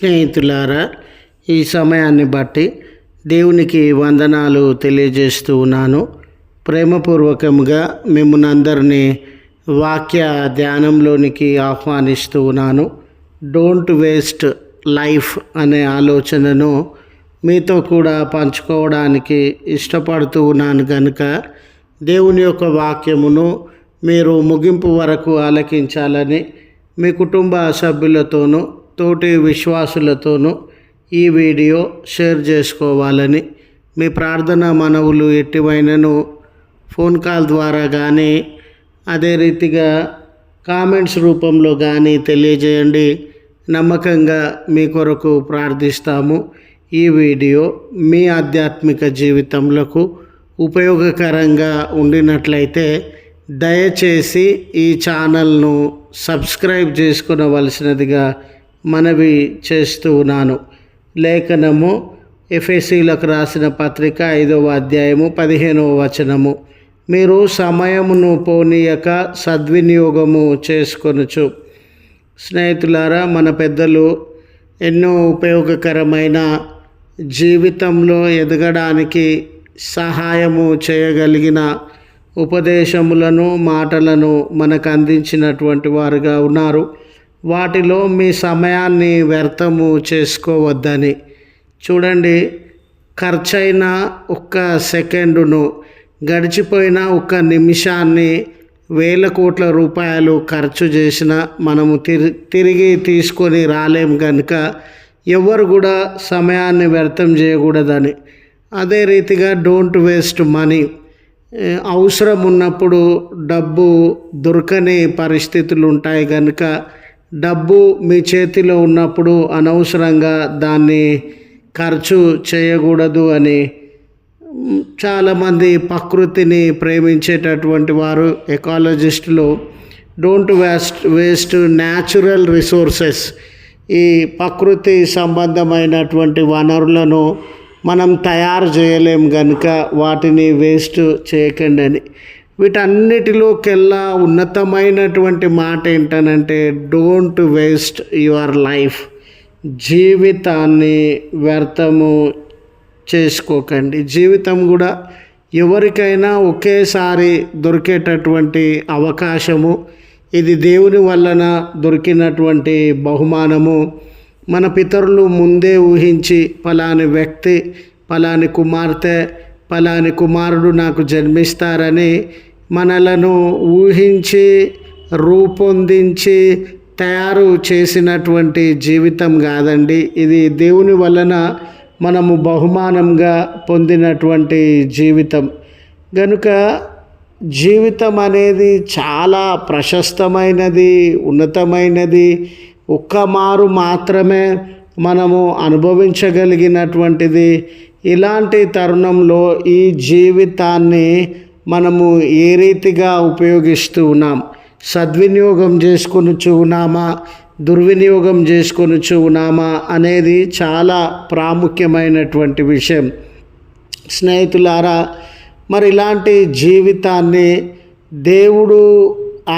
స్నేహితులారా, ఈ సమయాన్ని బట్టి దేవునికి వందనాలు తెలియజేస్తూ ఉన్నాను. ప్రేమపూర్వకంగా మిమ్మల్ని అందరినీ వాక్య ధ్యానంలోనికి ఆహ్వానిస్తూ ఉన్నాను. డోంట్ వేస్ట్ లైఫ్ అనే ఆలోచనను మీతో కూడా పంచుకోవడానికి ఇష్టపడుతూ ఉన్నాను కనుక దేవుని యొక్క వాక్యమును మీరు ముగింపు వరకు ఆలకించాలని మీ కుటుంబ సభ్యులతోనూ తోటి విశ్వాసులతోనూ ఈ వీడియో షేర్ చేసుకోవాలని మీ ప్రార్థన మనవులు ఎట్టివైనను ఫోన్ కాల్ ద్వారా కానీ అదే రీతిగా కామెంట్స్ రూపంలో కానీ తెలియజేయండి. నమ్మకంగా మీ కొరకు ప్రార్థిస్తాము. ఈ వీడియో మీ ఆధ్యాత్మిక జీవితంలో ఉపయోగకరంగా ఉండినట్లయితే దయచేసి ఈ ఛానల్ను సబ్స్క్రైబ్ చేసుకునవలసినదిగా మనవి చేస్తూ ఉన్నాను. లేఖనము ఎఫెసీలకు రాసిన పత్రిక 5వ అధ్యాయము 15వ వచనము. మీరు సమయమును పోనీయక సద్వినియోగము చేసుకొనుచు. స్నేహితులారా, మన పెద్దలు ఎన్నో ఉపయోగకరమైన జీవితంలో ఎదగడానికి సహాయము చేయగలిగిన ఉపదేశములను మాటలను మనకు అందించినటువంటి వారుగా ఉన్నారు. వాటిలో మీ సమయాన్ని వ్యర్థము చేసుకోవద్దని. చూడండి, ఖర్చైన ఒక్క సెకండును, గడిచిపోయిన ఒక్క నిమిషాన్ని 1000 కోట్ల రూపాయలు ఖర్చు చేసిన మనము తిరిగి తీసుకొని రాలేం కనుక ఎవరు కూడా సమయాన్ని వ్యర్థం చేయకూడదని. అదే రీతిగా డోంట్ వేస్ట్ మనీ. అవసరం ఉన్నప్పుడు డబ్బు దొరకని పరిస్థితులు ఉంటాయి కనుక డబ్బు మీ చేతిలో ఉన్నప్పుడు అనవసరంగా దాన్ని ఖర్చు చేయకూడదు అని చాలామంది ప్రకృతిని ప్రేమించేటటువంటి వారు, ఎకాలజిస్టులు, డోంట్ వేస్ట్ న్యాచురల్ రిసోర్సెస్. ఈ ప్రకృతి సంబంధమైనటువంటి వనరులను మనం తయారు చేయలేం కనుక వాటిని వేస్ట్ చేయకండి అని. వీటన్నిటిలోకెల్లా ఉన్నతమైనటువంటి మాట ఏంటనంటే డోంట్ వేస్ట్ యువర్ లైఫ్. జీవితాన్ని వ్యర్థము చేసుకోకండి. జీవితం కూడా ఎవరికైనా ఒకేసారి దొరికేటటువంటి అవకాశము. ఇది దేవుని వలన దొరికినటువంటి బహుమానము. మన పితరులు ముందే ఊహించి పలాని వ్యక్తి, పలాని కుమార్తె, పలాని కుమారుడు నాకు జన్మిస్తారని మనలను ఊహించి రూపొందించి తయారు చేసినటువంటి జీవితం కాదండి. ఇది దేవుని వలన మనము బహుమానంగా పొందినటువంటి జీవితం. కనుక జీవితం అనేది చాలా ప్రశస్తమైనది, ఉన్నతమైనది. ఒక్కమారు మాత్రమే మనము అనుభవించగలిగినటువంటిది. ఇలాంటి తరుణంలో ఈ జీవితాన్ని మనము ఏ రీతిగా ఉపయోగిస్తూ ఉన్నాం? సద్వినియోగం చేసుకొనుచు ఉన్నామా, దుర్వినియోగం చేసుకొనుచు ఉన్నామా అనేది చాలా ప్రాముఖ్యమైనటువంటి విషయం. స్నేహితులారా, మరి ఇలాంటి జీవితాన్ని దేవుడు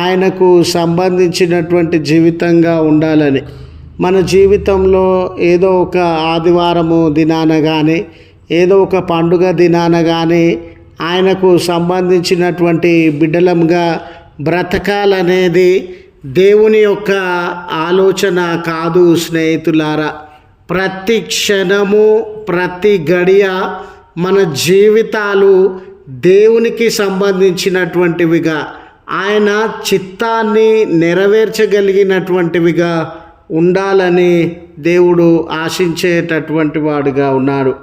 ఆయనకు సంబంధించినటువంటి జీవితంగా ఉండాలని, మన జీవితంలో ఏదో ఒక ఆదివారము దినాన కానీ, ఏదో ఒక పండుగ దినాన కానీ ఆయనకు సంబంధించినటువంటి బిడ్డలంగా బ్రతకాలనేది దేవుని యొక్క ఆలోచన కాదు. స్నేహితులారా, ప్రతి క్షణము, ప్రతి గడియ మన జీవితాలు దేవునికి సంబంధించినటువంటివిగా, ఆయన చిత్తాన్ని నెరవేర్చగలిగినటువంటివిగా ఉండాలని దేవుడు ఆశించేటటువంటి వాడుగా ఉన్నాడు.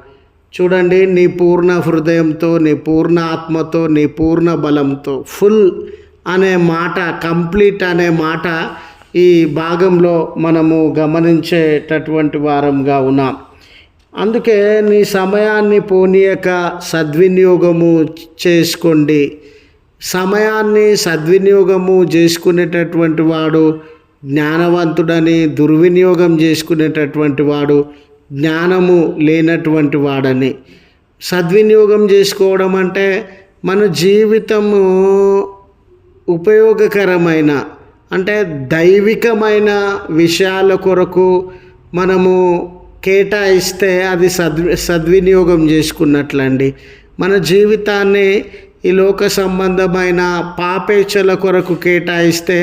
చూడండి, నీ పూర్ణ హృదయంతో, నీ పూర్ణ ఆత్మతో, నీ పూర్ణ బలంతో, ఫుల్ అనే మాట, కంప్లీట్ అనే మాట ఈ భాగంలో మనము గమనించేటటువంటి వారంగా ఉన్నాం. అందుకే నీ సమయాన్ని పోనీయక సద్వినియోగము చేసుకోండి. సమయాన్ని సద్వినియోగము చేసుకునేటటువంటి వాడు జ్ఞానవంతుడని, దుర్వినియోగం చేసుకునేటటువంటి వాడు జ్ఞానము లేనటువంటి వాడని. సద్వినియోగం చేసుకోవడం అంటే మన జీవితము ఉపయోగకరమైన, అంటే దైవికమైన విషయాల కొరకు మనము కేటాయిస్తే అది సద్వినియోగం చేసుకున్నట్లండి. మన జీవితాన్ని ఈ లోక సంబంధమైన పాపేచ్ఛల కొరకు కేటాయిస్తే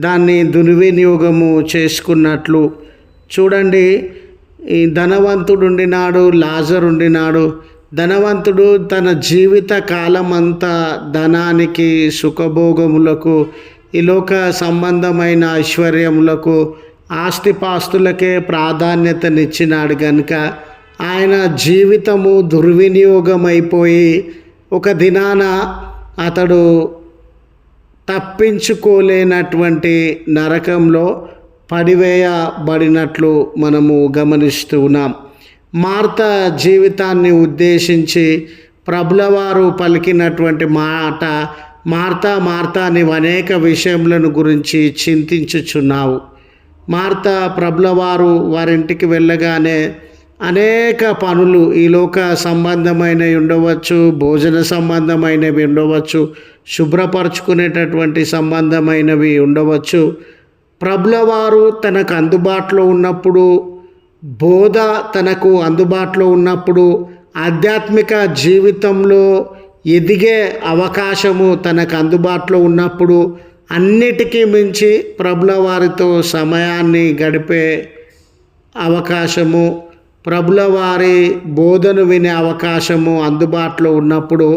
దాన్ని దుర్వినియోగము చేసుకున్నట్లు. చూడండి, ఈ ధనవంతుడు ఉండినాడు, లాజరు ఉండినాడు. ధనవంతుడు తన జీవిత కాలం అంతా ధనానికి, సుఖభోగములకు, ఈ లోక సంబంధమైన ఐశ్వర్యములకు, ఆస్తిపాస్తులకే ప్రాధాన్యతనిచ్చినాడు కనుక ఆయన జీవితము దుర్వినియోగం అయిపోయి ఒక దినాన అతడు తప్పించుకోలేనటువంటి నరకంలో పడివేయబడినట్లు మనము గమనిస్తూ ఉన్నాం. మార్త జీవితాన్ని ఉద్దేశించి ప్రభులవారు పలికినటువంటి మాట, మార్తా మార్తా నీవు అనేక విషయములను గురించి చింతించుచున్నావు. మార్త ప్రభులవారు వారింటికి వెళ్ళగానే అనేక పనులు, ఈ లోక సంబంధమైనవి ఉండవచ్చు, భోజన సంబంధమైనవి ఉండవచ్చు, శుభ్రపరచుకునేటటువంటి సంబంధమైనవి ఉండవచ్చు. ప్రభులవారు తనకు అందుబాటులో ఉన్నప్పుడు, బోధ తనకు అందుబాటులో ఉన్నప్పుడు, ఆధ్యాత్మిక జీవితంలో ఎదిగే అవకాశము తనకు అందుబాటులో ఉన్నప్పుడు, అన్నిటికీ మించి ప్రభులవారితో సమయాన్ని గడిపే అవకాశము, ప్రభులవారి బోధను వినే అవకాశము అందుబాటులో ఉన్నప్పుడు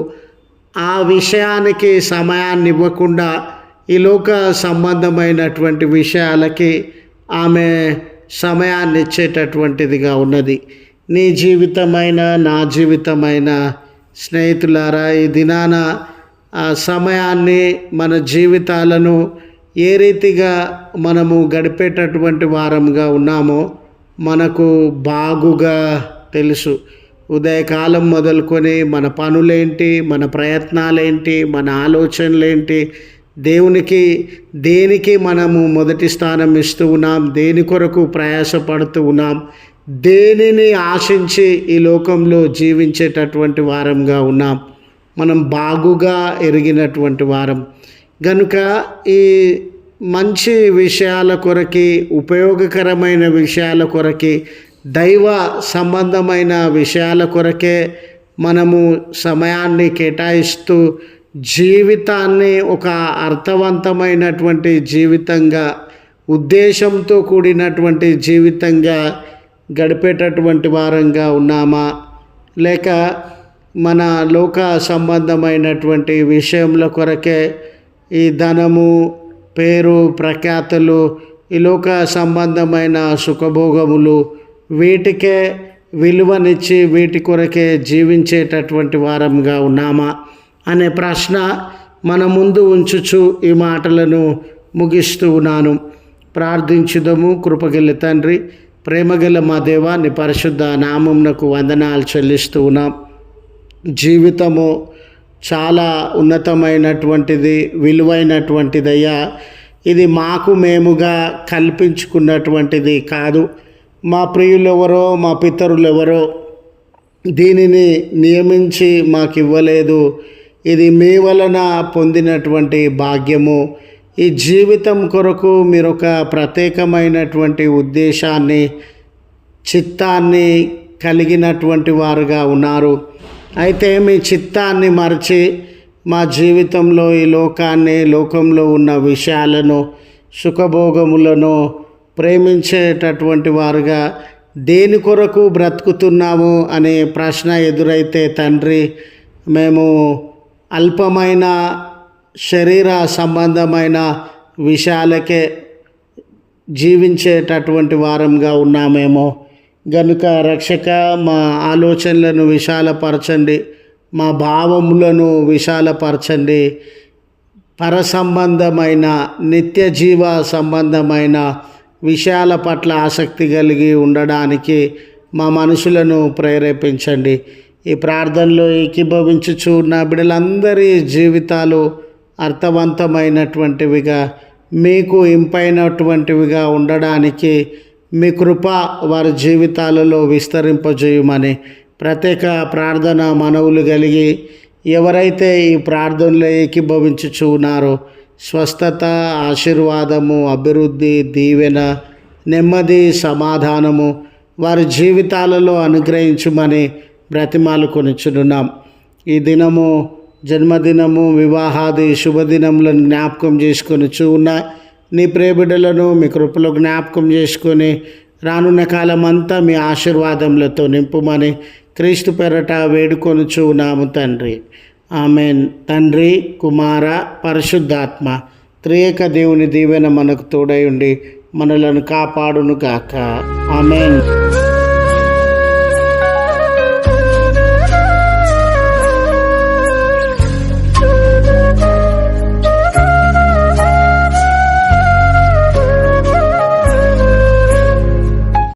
ఆ విషయానికి సమయాన్ని ఇవ్వకుండా ఈ లోక సంబంధమైనటువంటి విషయాలకి ఆమె సమయాన్ని ఇచ్చేటటువంటిదిగా ఉన్నది. నీ జీవితమైన నా జీవితమైన స్నేహితులారా, ఈ దినాన ఆ సమయాన్ని, మన జీవితాలను ఏ రీతిగా మనము గడిపేటటువంటి వారంగా ఉన్నామో మనకు బాగుగా తెలుసు. ఉదయకాలం మొదలుకొని మన పనులేంటి, మన ప్రయత్నాలేంటి, మన ఆలోచనలేంటి, దేవునికి దేనికి మనము మొదటి స్థానం ఇస్తూ ఉన్నాం, దేని కొరకు ప్రయాసపడుతూ ఉన్నాం, దేనిని ఆశించి ఈ లోకంలో జీవించేటటువంటి వారంగా ఉన్నాం, మనం బాగుగా ఎరిగినటువంటి వారం గనుక ఈ మంచి విషయాల కొరకి, ఉపయోగకరమైన విషయాల కొరకి, దైవ సంబంధమైన విషయాల కొరకే మనము సమయాన్ని కేటాయిస్తూ జీవితాన్ని ఒక అర్థవంతమైనటువంటి జీవితంగా, ఉద్దేశంతో కూడినటువంటి జీవితంగా గడిపేటటువంటి వారంగా ఉన్నామా, లేక మన లోక సంబంధమైనటువంటి విషయముల కొరకే ఈ ధనము, పేరు, ప్రఖ్యాతలు, ఈ లోక సంబంధమైన సుఖభోగములు, వీటికే విలువనిచ్చి వీటి కొరకే జీవించేటటువంటి వారంగా ఉన్నామా అనే ప్రశ్న మన ముందు ఉంచుచు ఈ మాటలను ముగిస్తూ ఉన్నాను. ప్రార్థించుదము. కృపగల తండ్రి, ప్రేమగల మా దేవా, నీ పరిశుద్ధ నామమునకు వందనాలు చెల్లిస్తూ ఉన్నాం. జీవితము చాలా ఉన్నతమైనటువంటిది, విలువైనటువంటిదయ్యా. ఇది మాకు మేముగా కల్పించుకున్నటువంటిది కాదు. మా ప్రియులెవరో, మా పితరులెవరో దీనిని నియమించి మాకు ఇవ్వలేదు. ఇది మీ వలన పొందినటువంటి భాగ్యము. ఈ జీవితం కొరకు మీరు ఒక ప్రత్యేకమైనటువంటి ఉద్దేశాన్ని, చిత్తాన్ని కలిగినటువంటి వారుగా ఉన్నారు. అయితే మీ చిత్తాన్ని మరచి మా జీవితంలో ఈ లోకాన్ని, లోకంలో ఉన్న విషయాలను, సుఖభోగములను ప్రేమించేటటువంటి వారుగా దేని కొరకు బ్రతుకుతున్నాము అనే ప్రశ్న ఎదురైతే తండ్రి, మేము అల్పమైన శరీర సంబంధమైన విషయాలకే జీవించేటటువంటి వారంగా ఉన్నామేమో. గనుక రక్షక, మా ఆలోచనలను విశాలపరచండి, మా భావములను విశాలపరచండి. పరసంబంధమైన, నిత్య జీవ సంబంధమైన విషయాల పట్ల ఆసక్తి కలిగి ఉండడానికి మా మనుషులను ప్రేరేపించండి. ఈ ప్రార్థనలో ఏకీభవించుచు నా బిడ్డలందరి జీవితాలు అర్థవంతమైనటువంటివిగా, మీకు ఇంపైనటువంటివిగా ఉండడానికి మీ కృప వారి జీవితాలలో విస్తరింపజేయమని ప్రత్యేక ప్రార్థన మనవులు కలిగి ఎవరైతే ఈ ప్రార్థనలో ఏకీభవించుచు ఉన్నారో స్వస్థత, ఆశీర్వాదము, అభివృద్ధి, దీవెన, నెమ్మది, సమాధానము వారి జీవితాలలో అనుగ్రహించుమని బ్రతిమాలు కొనిచున్నాం. ఈ దినము జన్మదినము, వివాహాది శుభదినములను జ్ఞాపకం చేసుకొని ఉన్న నీ ప్రియబిడ్డలను మీ కృపలో జ్ఞాపకం చేసుకొని రానున్న కాలం అంతా మీ ఆశీర్వాదములతో నింపుమని క్రీస్తు పేరట వేడుకొనుచు ఉన్నాము తండ్రి. ఆమెన్. తండ్రి, కుమార, పరిశుద్ధాత్మ త్రియేక దేవుని దీవెన మనకు తోడై ఉండి మనలను కాపాడును గాక. ఆమెన్.